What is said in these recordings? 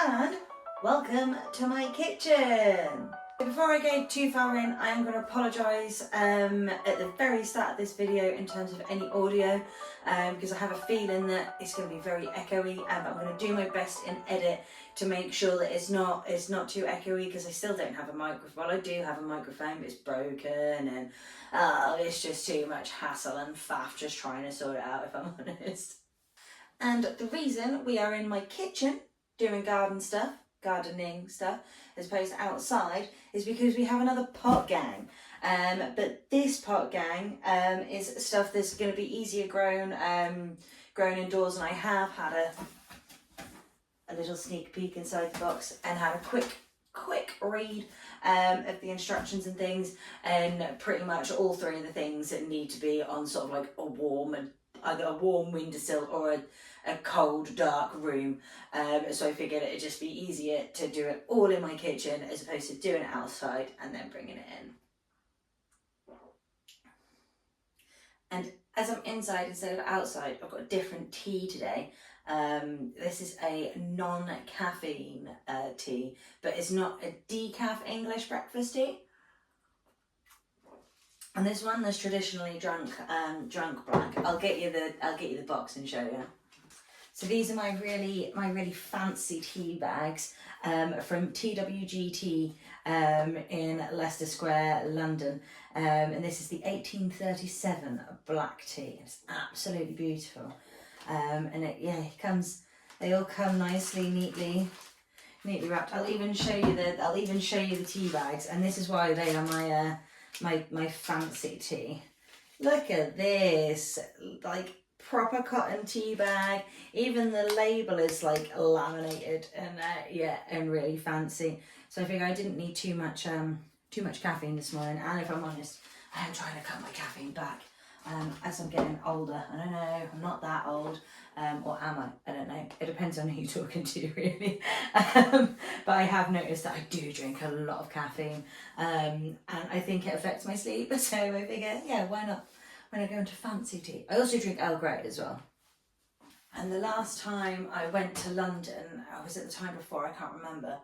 and welcome to my kitchen. Before I go too far in, I am going to apologise at the very start of this video in terms of any audio because I have a feeling that it's going to be very echoey, but I'm going to do my best in edit to make sure that it's not too echoey, because I still don't have a microphone. Well, I do have a microphone, but it's broken, and it's just too much hassle and faff just trying to sort it out, if I'm honest. And the reason we are in my kitchen doing gardening stuff, as opposed to outside, is because we have another potgang. But this potgang is stuff that's going to be easier grown indoors, and I have had a little sneak peek inside the box and had a quick read of the instructions and things, and pretty much all three of the things that need to be on sort of like either a warm windowsill or a cold dark room, so I figured it'd just be easier to do it all in my kitchen as opposed to doing it outside and then bringing it in. And as I'm inside instead of outside, I've got a different tea today. This is a non-caffeine tea, but it's not a decaf English breakfast tea. And this one is traditionally drunk black. I'll get you the box and show you. So these are my really fancy tea bags from TWGT in Leicester Square, London. And this is the 1837 black tea. It's absolutely beautiful. And they all come nicely, neatly wrapped. I'll even show you the tea bags, and this is why they are my fancy tea. Look at this, like proper cotton tea bag. Even the label is like laminated and really fancy. So I figure I didn't need too much caffeine this morning, and if I'm honest, I am trying to cut my caffeine back as I'm getting older. I don't know, I'm not that old, or am I? I don't know. It depends on who you're talking to, really. But I have noticed that I do drink a lot of caffeine, and I think it affects my sleep. So I figure, yeah, why not? When I go into fancy tea. I also drink Earl Grey as well. And the last time I went to London, I was at the time before, I can't remember,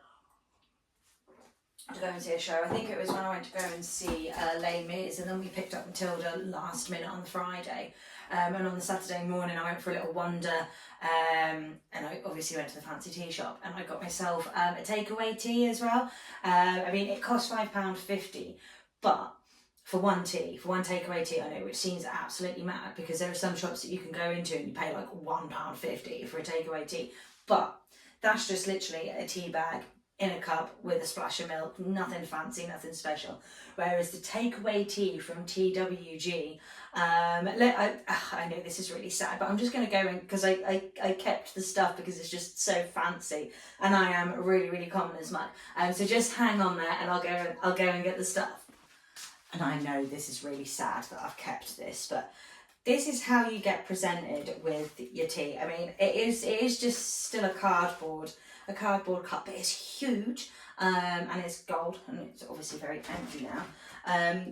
to go and see a show. I think it was when I went to go and see Les Mis, and then we picked up Matilda last minute on the Friday. And on the Saturday morning I went for a little wander, and I obviously went to the fancy tea shop, and I got myself a takeaway tea as well. I mean, it cost £5.50, but for one takeaway tea, I know, which seems absolutely mad, because there are some shops that you can go into and you pay like £1.50 for a takeaway tea, but that's just literally a tea bag in a cup with a splash of milk, nothing fancy, nothing special. Whereas the takeaway tea from TWG, I know this is really sad, but I'm just going to go in, because I kept the stuff because it's just so fancy, and I am really common as mud. So just hang on there, and I'll go and get the stuff. And I know this is really sad that I've kept this, but this is how you get presented with your tea. I mean, it is just still a cardboard cup, but it's huge, and it's gold, and it's obviously very empty now.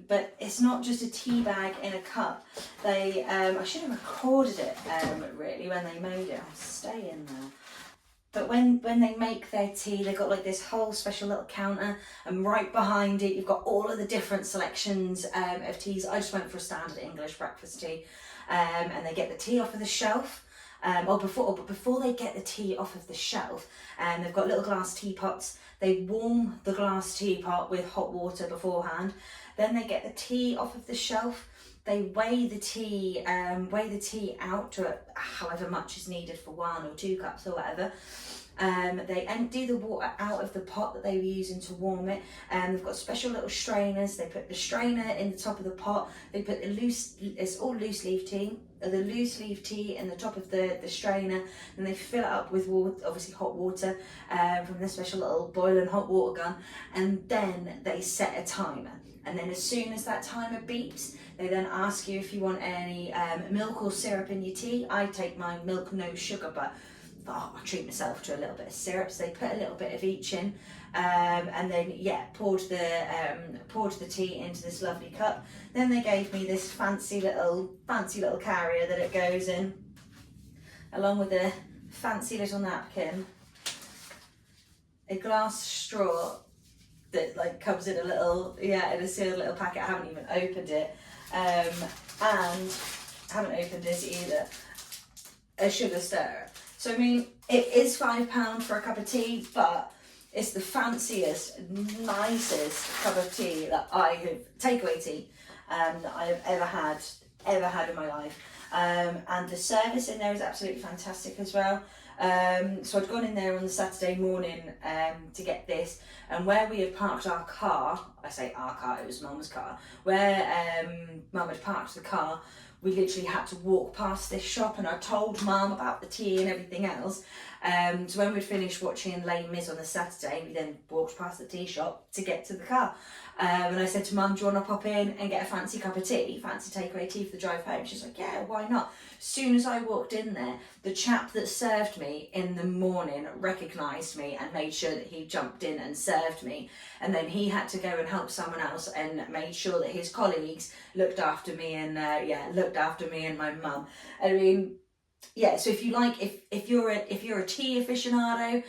But it's not just a tea bag in a cup. They I should have recorded it really when they made it. I'll stay in there. But when they make their tea, they've got like this whole special little counter, and right behind it you've got all of the different selections of teas. I just went for a standard English breakfast tea, and they get the tea off of the shelf. Before they get the tea off of the shelf, they've got little glass teapots. They warm the glass teapot with hot water beforehand. Then they get the tea off of the shelf. They weigh the tea out to however much is needed for 1 or 2 cups or whatever. They empty the water out of the pot that they were using to warm it, and they've got special little strainers. They put the strainer in the top of the pot. They put it's all loose leaf tea, the loose leaf tea in the top of the strainer, and they fill it up with water, obviously hot water, from this special little boiling hot water gun, and then they set a timer. And then as soon as that timer beeps, they then ask you if you want any milk or syrup in your tea. I take my milk, no sugar, but I treat myself to a little bit of syrup. So they put a little bit of each in, and then poured the tea into this lovely cup. Then they gave me this fancy little carrier that it goes in, along with a fancy little napkin. a glass straw that like comes in a little, in a sealed little packet. I haven't even opened it, and haven't opened this either. A sugar stirrer. So I mean, it is £5 for a cup of tea, but it's the fanciest, nicest cup of tea that I have, takeaway tea, that I have ever had in my life. And the service in there is absolutely fantastic as well. So I'd gone in there on the Saturday morning to get this, and where we had parked our car, I say our car, it was Mum's car, where Mum had parked the car, we literally had to walk past this shop, and I told Mum about the tea and everything else. So when we'd finished watching Les Mis on the Saturday, we then walked past the tea shop to get to the car. And I said to Mum, do you want to pop in and get a fancy cup of tea, fancy takeaway tea for the drive home? She's like, yeah, why not? As soon as I walked in there, the chap that served me in the morning recognised me and made sure that he jumped in and served me. And then he had to go and help someone else and made sure that his colleagues looked after me and looked after me and my mum. I mean, yeah, so if you like, if you're a tea aficionado,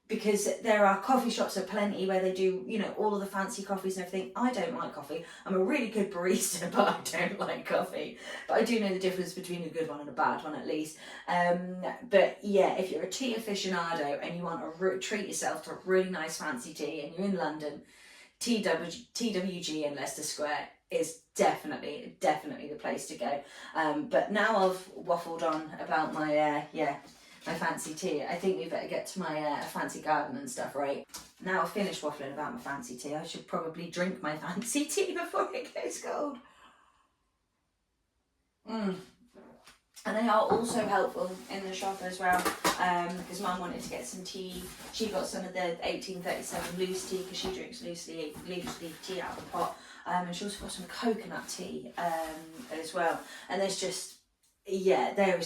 because there are coffee shops aplenty where they do, all of the fancy coffees and everything. I don't like coffee. I'm a really good barista, but I don't like coffee. But I do know the difference between a good one and a bad one, at least. But yeah, if you're a tea aficionado and you want to treat yourself to a really nice fancy tea and you're in London, TWG in Leicester Square is definitely the place to go. But now I've waffled on about my my fancy tea, I think we better get to my fancy garden and stuff, right? Now I've finished waffling about my fancy tea, I should probably drink my fancy tea before it goes cold. And they are also helpful in the shop as well, because Mum wanted to get some tea. She got some of the 1837 loose tea, because she drinks loose leaf tea out of the pot. And she also got some coconut tea as well. And there is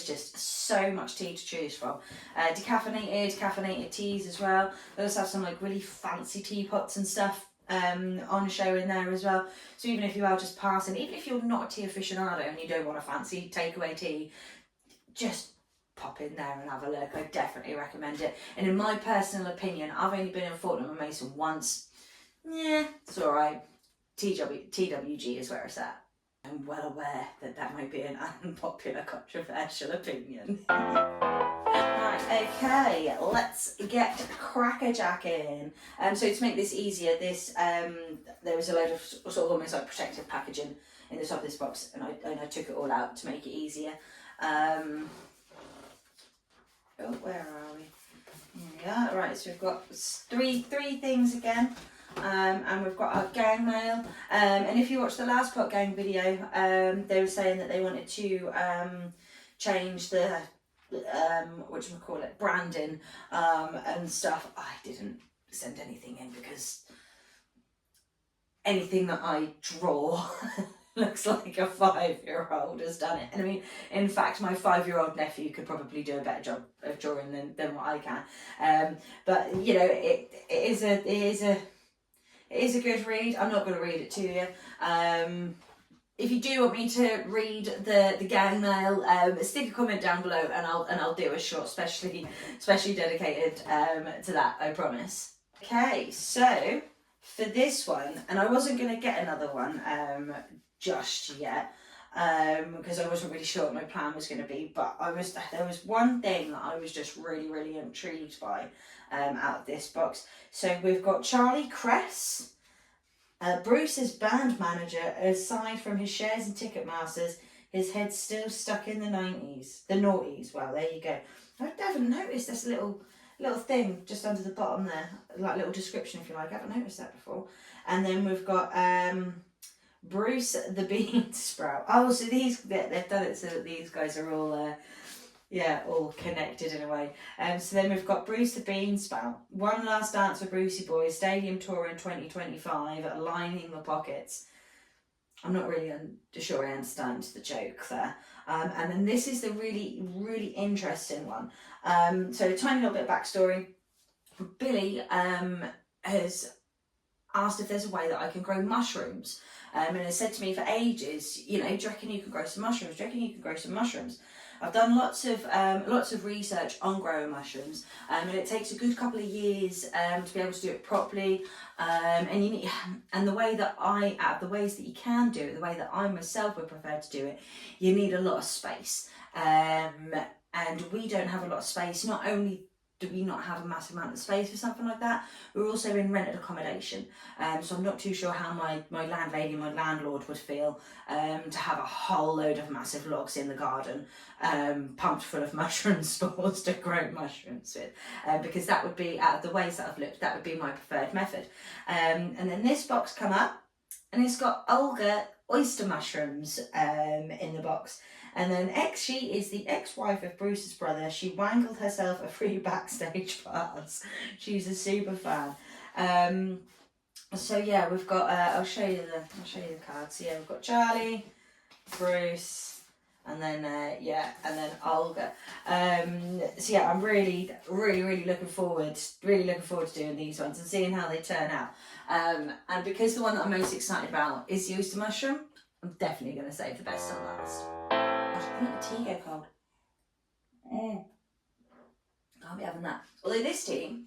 just so much tea to choose from. Caffeinated teas as well. They also have some like really fancy teapots and stuff on show in there as well. So even if you are just passing, even if you're not a tea aficionado and you don't want a fancy takeaway tea, just pop in there and have a look. I definitely recommend it. And in my personal opinion, I've only been in Fortnum and Mason once. Yeah, it's alright. TWG is where it's at. I'm well aware that that might be an unpopular, controversial opinion. Right, okay, let's get crackerjacking. So to make this easier, there was a load of sort of almost like protective packaging in the top of this box, and I took it all out to make it easier. Where are we? Here we are. Right, so we've got three things again. And we've got our gang mail, and if you watched the last Potgang video, they were saying that they wanted to change the branding and stuff. I didn't send anything in because anything that I draw looks like a 5-year-old has done it. And I mean, in fact, my 5-year-old nephew could probably do a better job of drawing than what I can. But it is a good read. I'm not going to read it to you. If you do want me to read the gang mail, stick a comment down below, and I'll do a short, specially dedicated to that. I promise. Okay, so for this one, and I wasn't going to get another one just yet, because I wasn't really sure what my plan was going to be. But there was one thing that I was just really intrigued by out of this box. So we've got Charlie Cress, Bruce's band manager. Aside from his shares in Ticketmasters, his head's still stuck in the noughties. Well, there you go. I haven't noticed this little thing just under the bottom there, like little description if you like. I haven't noticed that before. And then we've got Bruce the Beansprout. Oh, so they've done it so that these guys are all all connected in a way. So then we've got Bruce the Beansprout. One last dance for Brucey Boys, stadium tour in 2025, lining the pockets. I'm not really sure I understand the joke there. And then this is the really interesting one. So a tiny little bit of backstory. Billy has asked if there's a way that I can grow mushrooms. And has said to me for ages, do you reckon you can grow some mushrooms? Do you reckon you can grow some mushrooms? I've done lots of research on growing mushrooms, and it takes a good couple of years to be able to do it properly. And you need, and the way that the ways that you can do it, the way that I myself would prefer to do it, you need a lot of space. And we don't have a lot of space. Not only do we not have a massive amount of space for something like that, we're also in rented accommodation. So I'm not too sure how my landlady, my landlord would feel to have a whole load of massive logs in the garden, pumped full of mushroom spores to grow mushrooms with. Because that would be, out of the ways that I've looked, that would be my preferred method. And then this box come up, and it's got Olga oyster mushrooms in the box. And then she is the ex-wife of Bruce's brother. She wangled herself a free backstage pass. She's a super fan. So yeah, we've got. I'll show you the cards. So yeah, we've got Charlie, Bruce, and then and then Olga. So yeah, I'm really looking forward to doing these ones and seeing how they turn out. And because the one that I'm most excited about is the oyster mushroom, I'm definitely going to save the best till last. I think the tea go cold. Can't be having that. Although this tea,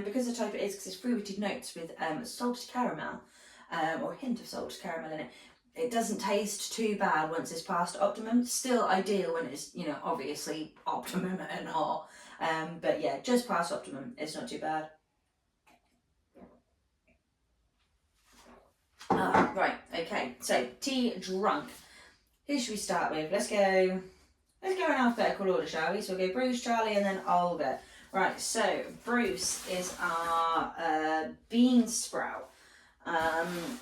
because the type it is, because it's fruited notes with salted caramel, or a hint of salted caramel in it, it doesn't taste too bad once it's past optimum. Still ideal when it's, obviously optimum and hot. But yeah, just past optimum, it's not too bad. Right, okay, so tea drunk. Who should we start with? Let's go in alphabetical order, shall we? So we'll go Bruce, Charlie, and then Olga. Right, so Bruce is our Beansprout.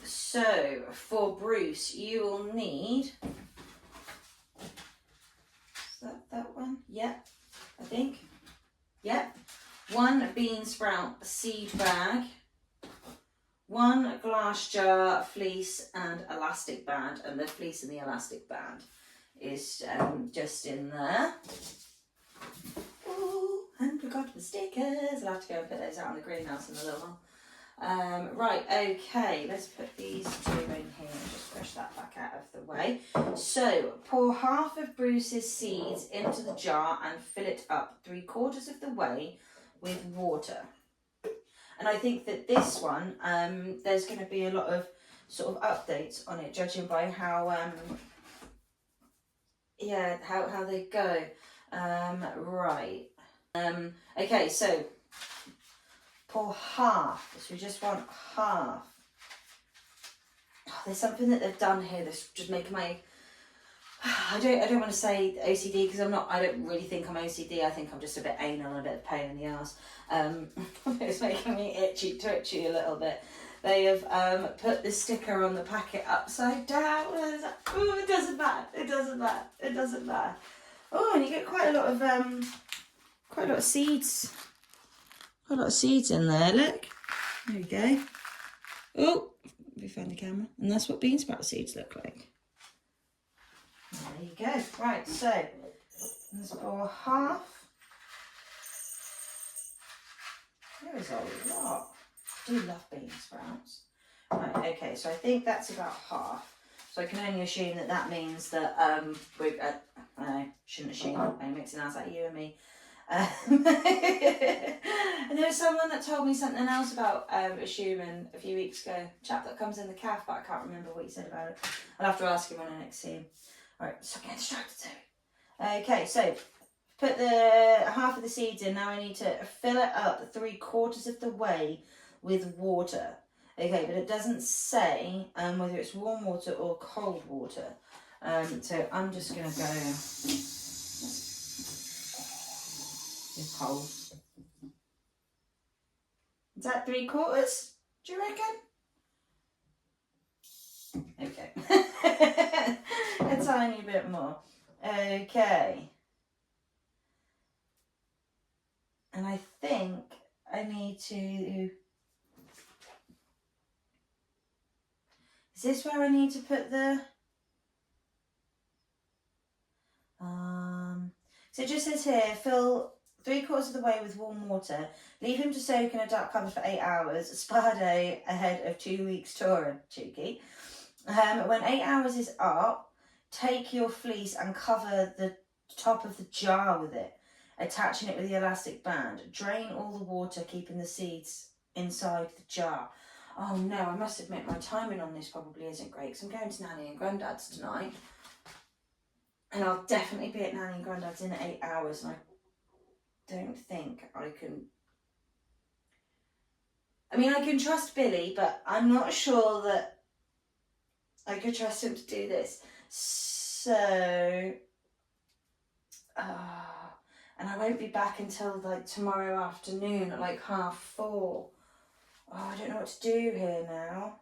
So for Bruce, you will need, is that one? Yep, I think. Yep. 1 Beansprout seed bag, 1 glass jar, fleece and elastic band, and the fleece and the elastic band is just in there. Oh, and forgot the stickers. I'll have to go and put those out in the greenhouse in a little while. Right, okay, let's put these two in here and just push that back out of the way. So, pour half of Bruce's seeds into the jar and fill it up 3/4 of the way with water. And I think that this one, there's going to be a lot of sort of updates on it, judging by how, how they go. Right. Okay, so pour half. So we just want half. Oh, there's something that they've done here that's just making my. I don't want to say OCD because I'm not. I don't really think I'm OCD. I think I'm just a bit anal and a bit of pain in the arse. It's making me itchy, twitchy a little bit. They have put the sticker on the packet upside down. Oh, it doesn't matter. It doesn't matter. It doesn't matter. Oh, and you get quite a lot of seeds. Quite a lot of seeds in there. Look. There we go. Oh, we found the camera, and that's what beansprout seeds look like. There you go. Right, so let's pour half. There is a lot. I do love bean sprouts. Right, okay, so I think that's about half. So I can only assume that that means that we've, I shouldn't assume, I'm mixing us like you and me. And there was someone that told me something else about assuming a few weeks ago. A chap that comes in the calf, but I can't remember what he said about it. I'll have to ask him when I next see him. Alright, so get distracted too. Okay, so put the half of the seeds in. Now I need to fill it up 3/4 of the way with water. Okay, but it doesn't say whether it's warm water or cold water. So I'm just going to go with cold. Is that 3/4? Do you reckon? Okay. A tiny bit more. Okay. And I think I need to... Is this where I need to put the... So it just says here, fill 3/4 of the way with warm water. Leave him to soak in a dark cupboard for 8 hours. Spa day ahead of 2 weeks touring. Cheeky. When 8 hours is up, take your fleece and cover the top of the jar with it, attaching it with the elastic band. Drain all the water, keeping the seeds inside the jar. Oh no, I must admit my timing on this probably isn't great because I'm going to Nanny and Grandad's tonight. And I'll definitely be at Nanny and Grandad's in 8 hours, and I don't think I can... I mean, I can trust Billy, but I'm not sure that I could trust him to do this. So... and I won't be back until like tomorrow afternoon at like 4:30. Oh, I don't know what to do here now.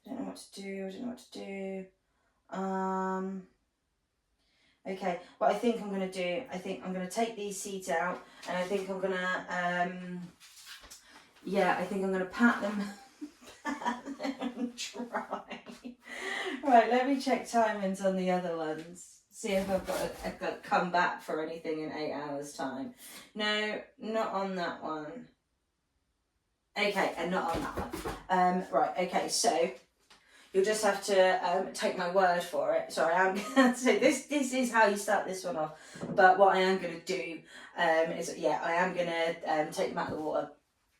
I don't know what to do. Okay, what I think I'm going to do, I think I'm going to take these seeds out, and I think I'm going to, I think I'm going to pat them dry. Right, let me check timings on the other ones. See if I've got to come back for anything in 8 hours' time. No, not on that one. Okay, and not on that one. Right, okay, so you'll just have to take my word for it. So I am going to say this is how you start this one off. But what I am going to do is, I am going to take them out of the water,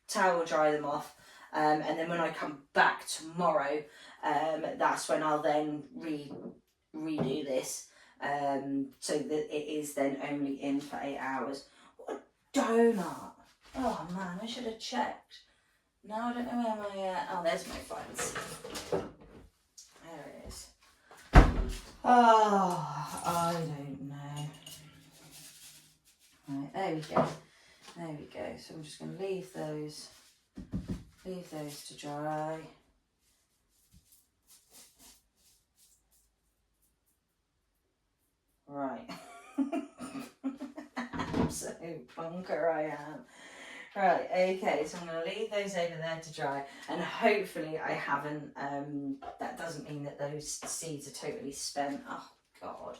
towel dry them off. And then when I come back tomorrow, that's when I'll then redo this. So that it is then only in for 8 hours. What a donut. Oh man, I should have checked. No, I don't know where my, oh, there's my funds. There it is. Oh, I don't know. Right, there we go. There we go. So I'm just going to leave those to dry. Right. Absolute bunker I am. Right, okay, so I'm going to leave those over there to dry, and hopefully I haven't, that doesn't mean that those seeds are totally spent. Oh, God.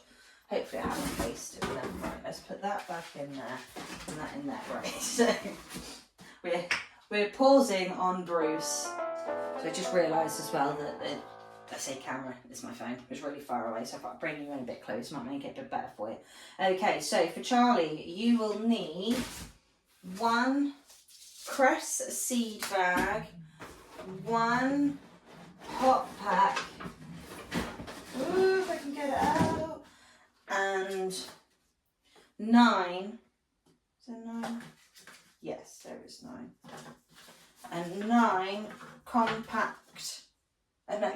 Hopefully I haven't wasted them. Right, let's put that back in there, and that in there. Right, so we're pausing on Bruce. So I just realised as well that I say camera is my phone. It's really far away, so if I bring you in a bit closer, might make it a bit better for you. Okay, so for Charlie, you will need 1 Cress seed bag, 1 pot pack, ooh, if I can get it out, and 9, is there 9? Yes, there is 9, and 9 compact, no,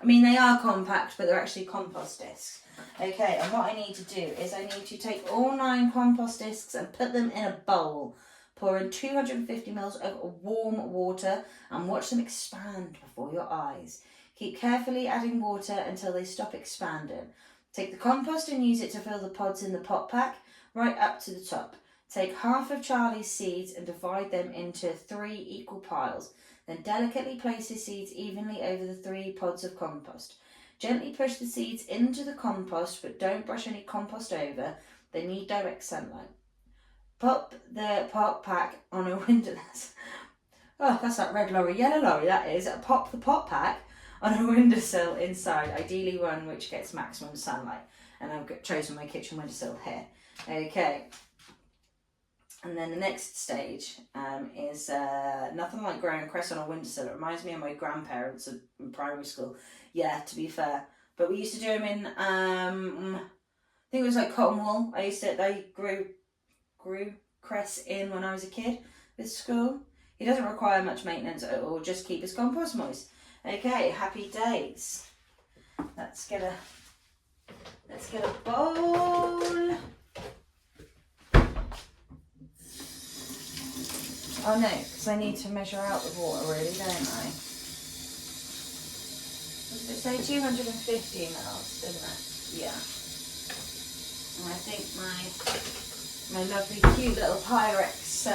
I mean they are compact, but they're actually compost discs. Okay, and what I need to do is I need to take all 9 compost discs and put them in a bowl. Pour in 250 ml of warm water and watch them expand before your eyes. Keep carefully adding water until they stop expanding. Take the compost and use it to fill the pods in the pot pack right up to the top. Take half of Charlie's seeds and divide them into 3 equal piles. Then delicately place his seeds evenly over the 3 pods of compost. Gently push the seeds into the compost, but don't brush any compost over. They need direct sunlight. Pop the pot pack on a window. Oh, that's that red lorry, yellow lorry, that is. Pop the pot pack on a windowsill inside, ideally one which gets maximum sunlight. And I've chosen my kitchen windowsill here. Okay. And then the next stage is nothing like growing cress on a windowsill. It reminds me of my grandparents in primary school. Yeah, to be fair. But we used to do them in, I think it was like cotton wool. I grew cress in when I was a kid with school. He doesn't require much maintenance at all, just keep his compost moist. Okay, happy days. Let's get a bowl. Oh no, because I need to measure out the water really, don't I? What did it say? 250 mils, didn't it? Yeah. And I think my lovely cute little Pyrex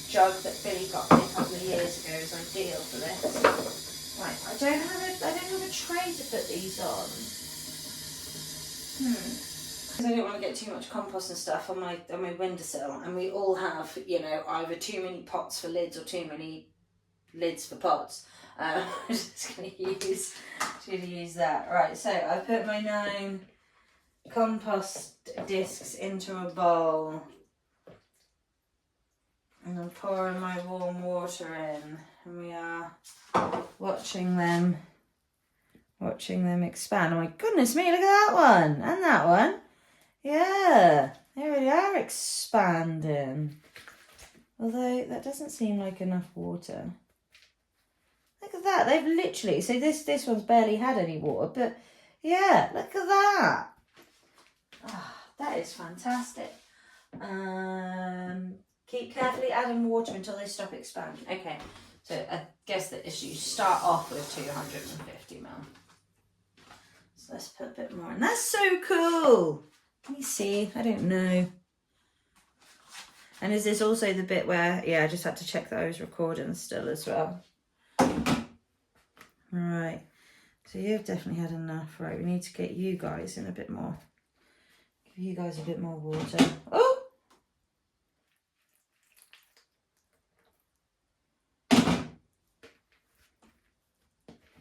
jug that Billy got me a couple of years ago is ideal for this. Right, I don't have a tray to put these on. Because I don't want to get too much compost and stuff on my windowsill, and we all have, you know, either too many pots for lids or too many lids for pots. I'm just going to use that. Right, so I put my 9 compost discs into a bowl. And I'm pouring my warm water in. And we are watching them expand. Oh my goodness me, look at that one. And that one. Yeah, they really are expanding. Although that doesn't seem like enough water. Look at that, they've literally, so this one's barely had any water, but yeah, look at that. Oh, that is fantastic. Keep carefully adding water until they stop expanding. Okay, so I guess that is you start off with 250 ml. So let's put a bit more in. That's so cool. Let me see, I don't know. And is this also the bit where, yeah, I just had to check that I was recording still as well. Right, so you've definitely had enough. Right, we need to get you guys in a bit more. Give you guys a bit more water. Oh!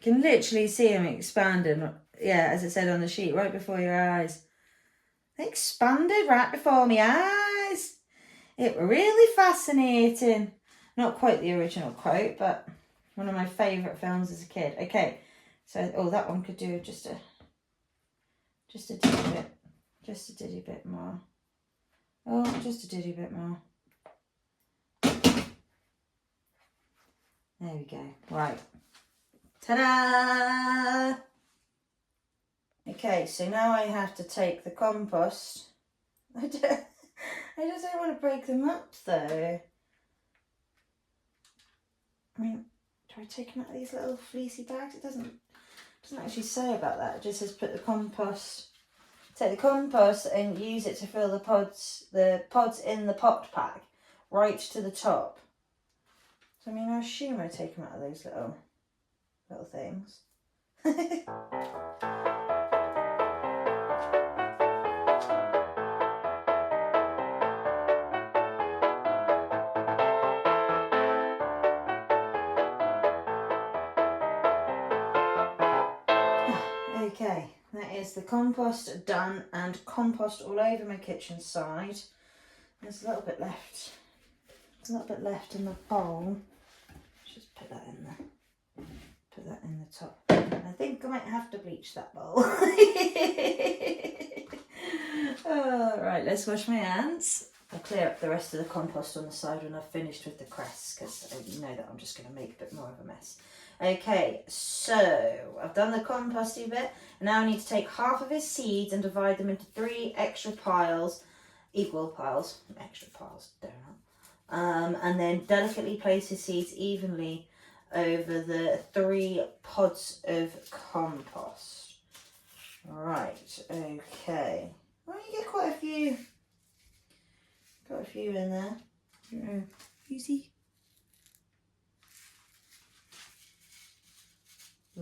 You can literally see them expanding, yeah, as it said on the sheet, right before your eyes. They expanded right before my eyes. It were really fascinating. Not quite the original quote, but one of my favourite films as a kid. Okay, so, oh, that one could do just a diddy bit more. Oh, just a diddy bit more. There we go. Right. Ta-da! Okay, so now I have to take the compost. I just don't want to break them up though. I mean, do I take them out of these little fleecy bags? It doesn't actually say about that. It just says put the compost, take the compost and use it to fill the pods in the pot pack right to the top. So I mean, I assume I take them out of those little things. Okay, that is the compost done, and compost all over my kitchen side. There's a little bit left. There's a little bit left in the bowl. Just put that in there. Put that in the top. I think I might have to bleach that bowl. Oh, right, let's wash my hands. I'll clear up the rest of the compost on the side when I've finished with the cress, because you know that I'm just going to make a bit more of a mess. Okay, so I've done the composting bit, and now I need to take half of his seeds and divide them into 3 extra piles, equal piles, extra piles, donut. And then delicately place his seeds evenly over the 3 pods of compost. Right, okay. Well, you get quite a few in there. Easy. I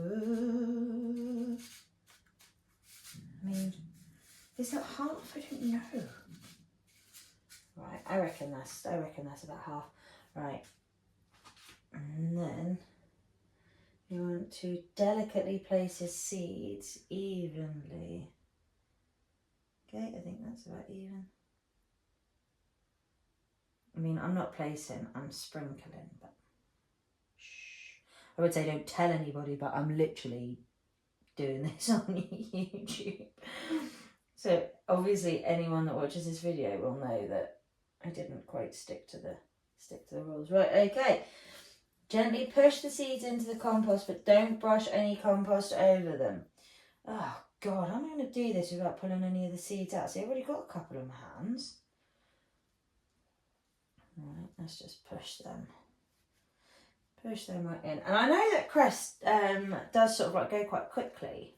mean, is that half? I don't know. Right, I reckon that's about half. Right, and then you want to delicately place his seeds evenly. Okay, I think that's about even. I mean, I'm not placing, I'm sprinkling, but shh. I would say don't tell anybody, but I'm literally doing this on YouTube. So obviously anyone that watches this video will know that I didn't quite stick to the rules. Right, okay. Gently push the seeds into the compost, but don't brush any compost over them. Oh God, how am I going to do this without pulling any of the seeds out? See, I've already got a couple in my hands. Right, let's just push them right in. And I know that Cress does sort of like grow quite quickly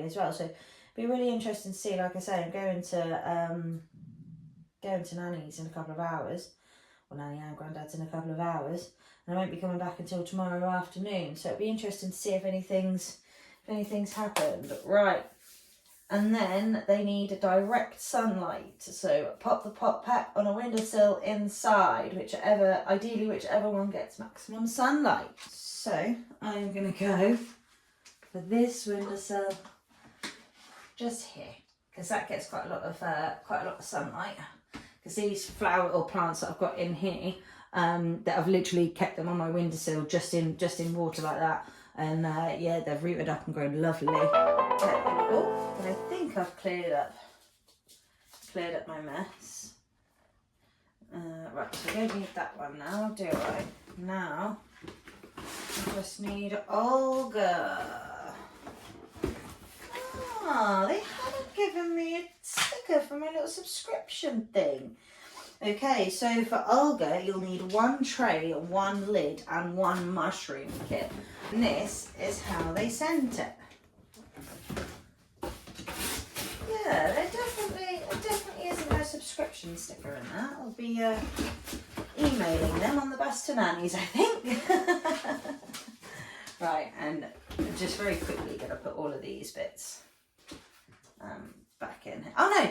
as well. So it'd be really interesting to see. Like I say, I'm going to Nanny's in a couple of hours. Well, Nanny and Grandad's in a couple of hours, and I won't be coming back until tomorrow afternoon. So it'd be interesting to see if anything's happened. Right. And then they need direct sunlight. So pop the pot pack on a windowsill inside, ideally whichever one gets maximum sunlight. So I'm going to go for this windowsill just here, because that gets quite a lot of sunlight. Because these flower or plants that I've got in here, that I've literally kept them on my windowsill just in water like that, and yeah, they've rooted up and grown lovely. Oh, but I think I've cleared up my mess. Right, so I don't need that one now, do I? Now I just need Olga. Ah, they haven't given me a sticker for my little subscription thing. Okay, so for Olga, you'll need 1 tray, 1 lid, and 1 mushroom kit. And this is how they sent it. Yeah, there definitely isn't no subscription sticker in that. I'll be emailing them on the bus to nannies, I think. Right, and I'm just very quickly going to put all of these bits back in. Oh no!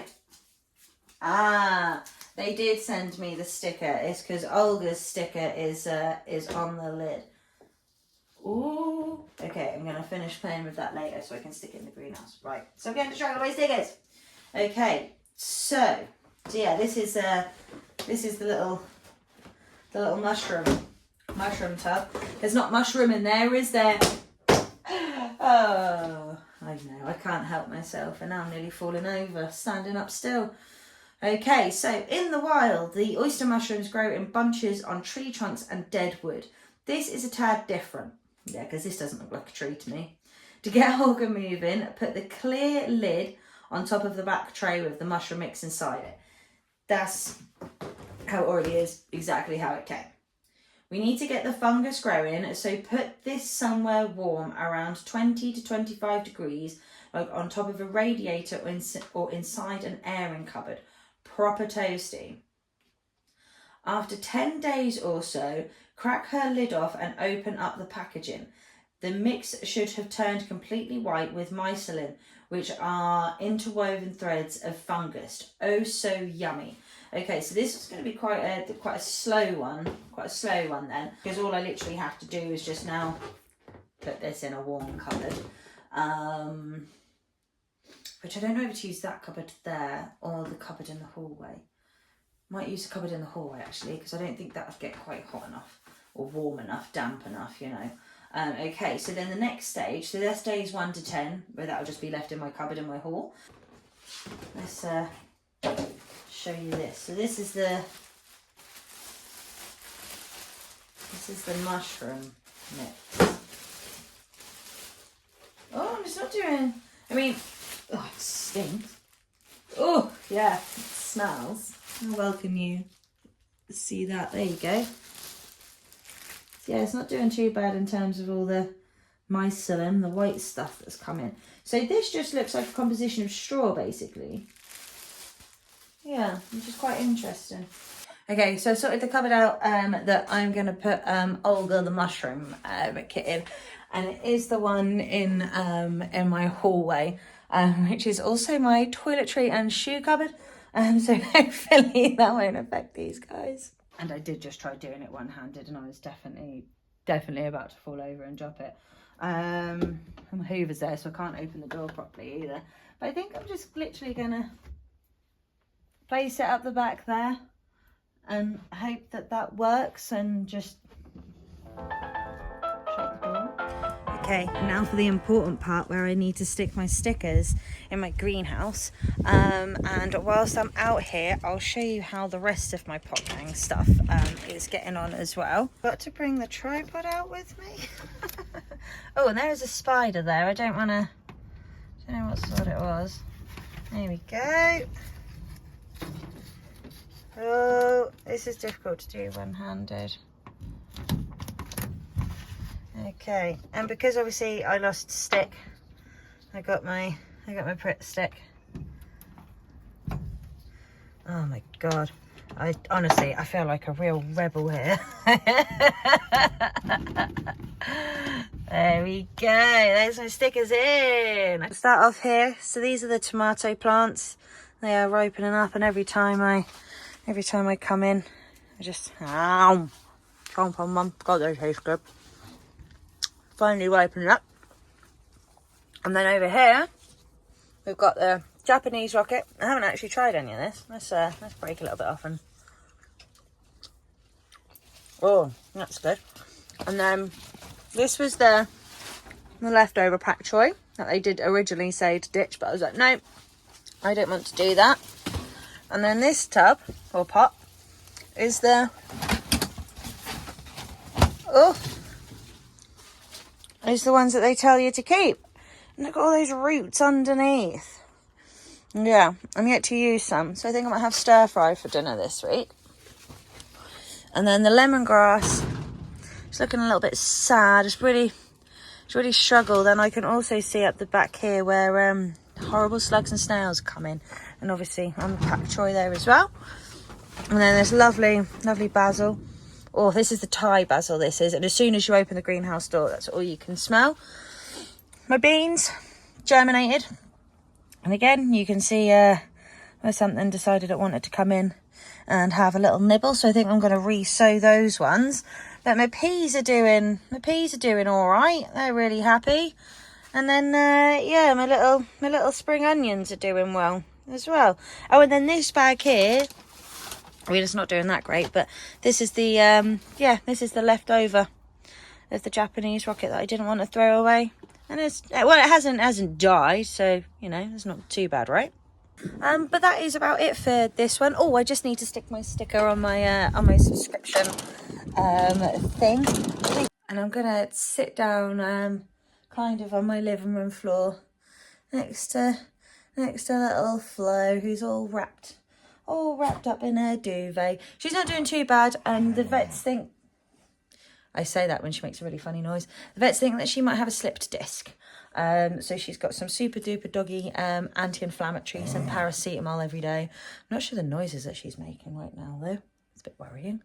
Ah, they did send me the sticker. It's because Olga's sticker is on the lid. Ooh. Okay, I'm going to finish playing with that later so I can stick it in the greenhouse. Right, so I'm going to try away stickers. Okay, so yeah, this is the little mushroom tub. There's not mushroom in there, is there? Oh, I know, I can't help myself, and now I'm nearly falling over, standing up still. Okay, so in the wild, the oyster mushrooms grow in bunches on tree trunks and dead wood. This is a tad different. Yeah, because this doesn't look like a tree to me. To get Olga moving, put the clear lid on top of the back tray with the mushroom mix inside it. That's how it already is, exactly how it came. We need to get the fungus growing, so put this somewhere warm, around 20 to 25 degrees, like on top of a radiator or inside an airing cupboard. Proper toasty. After 10 days or so, crack her lid off and open up the packaging. The mix should have turned completely white with mycelium, which are interwoven threads of fungus. Oh, so yummy. Okay, so this is going to be quite a slow one then, because all I literally have to do is just now put this in a warm cupboard. Which I don't know if to use that cupboard there or the cupboard in the hallway. Might use the cupboard in the hallway actually, because I don't think that would get quite hot enough or warm enough, damp enough, you know. Okay, so then the next stage, so that's days 1 to 10, where that'll just be left in my cupboard in my hall. Let's show you this. So this is the mushroom mix. Oh, it's not doing. I mean, oh, it stinks. Oh, yeah, it smells. How well can you see that? There you go. So yeah, it's not doing too bad in terms of all the mycelium, the white stuff that's come in. So this just looks like a composition of straw, basically. Yeah, which is quite interesting. Okay, so I sorted the cupboard out that I'm going to put Olga the mushroom kit in. And it is the one in my hallway, which is also my toiletry and shoe cupboard. So hopefully that won't affect these guys. And I did just try doing it one-handed, and I was definitely about to fall over and drop it. And the hoover's there, so I can't open the door properly either. But I think I'm just literally gonna place it up the back there and hope that that works, and just shut the door. Okay, now for the important part where I need to stick my stickers in my greenhouse. And whilst I'm out here, I'll show you how the rest of my potgang stuff is getting on as well. Got to bring the tripod out with me. Oh, and there's a spider there. I don't know what sort it was. There we go. Oh, this is difficult to do one-handed. Okay, and because obviously I lost a stick, I got my Pritt stick. Oh my god, I honestly feel like a real rebel here. There we go, there's my stickers in. I'll start off here. So these are the tomato plants. They are ripening up, and every time I come in, I just chomp on them. God, they taste good. Finally ripening up. And then over here we've got the Japanese rocket. I haven't actually tried any of this. Let's break a little bit off and... Oh, that's good. And then this was the leftover pak choy that they did originally say to ditch, but I was like, no, I don't want to do that. And then this tub or pot is the ones that they tell you to keep. And look at all those roots underneath. Yeah, I'm yet to use some, so I think I might have stir fry for dinner this week. And then the lemongrass, it's looking a little bit sad. It's really struggled. And I can also see up the back here where horrible slugs and snails come in. And obviously I'm pak choy there as well. And then there's lovely basil. Oh, this is the Thai basil, this is. And as soon as you open the greenhouse door, that's all you can smell. My beans germinated. And again, you can see where something decided it wanted to come in and have a little nibble. So I think I'm going to re-sow those ones. But my peas are doing all right. They're really happy. And then, yeah, my little spring onions are doing well as well. Oh, and then this bag here, I mean, it's not doing that great, but this is the, this is the leftover of the Japanese rocket that I didn't want to throw away. And it hasn't died, so, you know, it's not too bad, right? But that is about it for this one. Oh, I just need to stick my sticker on my subscription thing. And I'm gonna sit down kind of on my living room floor next to little Flo, who's all wrapped up in her duvet. She's not doing too bad, and the vets think, I say that when she makes a really funny noise, the vets think that she might have a slipped disc. So she's got some super duper doggy anti-inflammatory, some paracetamol every day. I'm not sure the noises that she's making right now though. It's a bit worrying.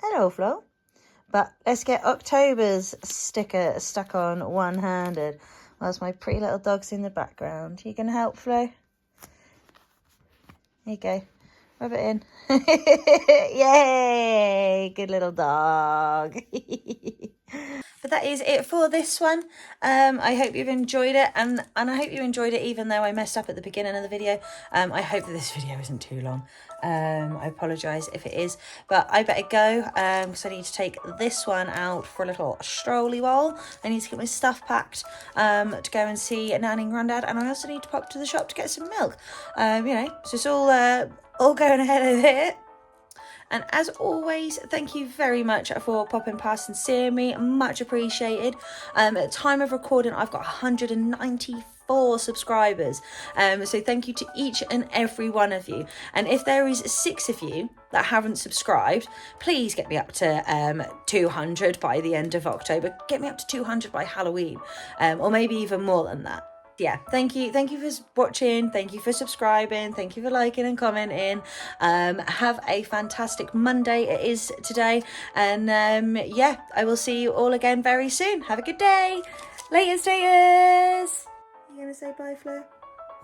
Hello, Flo. But let's get October's sticker stuck on one-handed whilst my pretty little dog's in the background. You can help, Flo? There you go. Rub it in. Yay! Good little dog. But that is it for this one. I hope you've enjoyed it, and I hope you enjoyed it even though I messed up at the beginning of the video. I hope that this video isn't too long. I apologise if it is, but I better go because I need to take this one out for a little strolly while. I need to get my stuff packed to go and see Nanny and Grandad, and I also need to pop to the shop to get some milk. You know, so it's all going ahead of it. And as always, thank you very much for popping past and seeing me. Much appreciated. At the time of recording, I've got 194 subscribers. So thank you to each and every one of you. And if there is 6 of you that haven't subscribed, please get me up to 200 by the end of October. Get me up to 200 by Halloween, or maybe even more than that. Yeah, thank you for watching, thank you for subscribing, thank you for liking and commenting. Have a fantastic Monday, it is today, and yeah, I will see you all again very soon. Have a good day. Later, staters. You gonna say bye, Flo?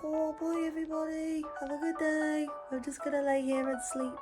Oh, bye everybody, have a good day. I'm just gonna lay here and sleep.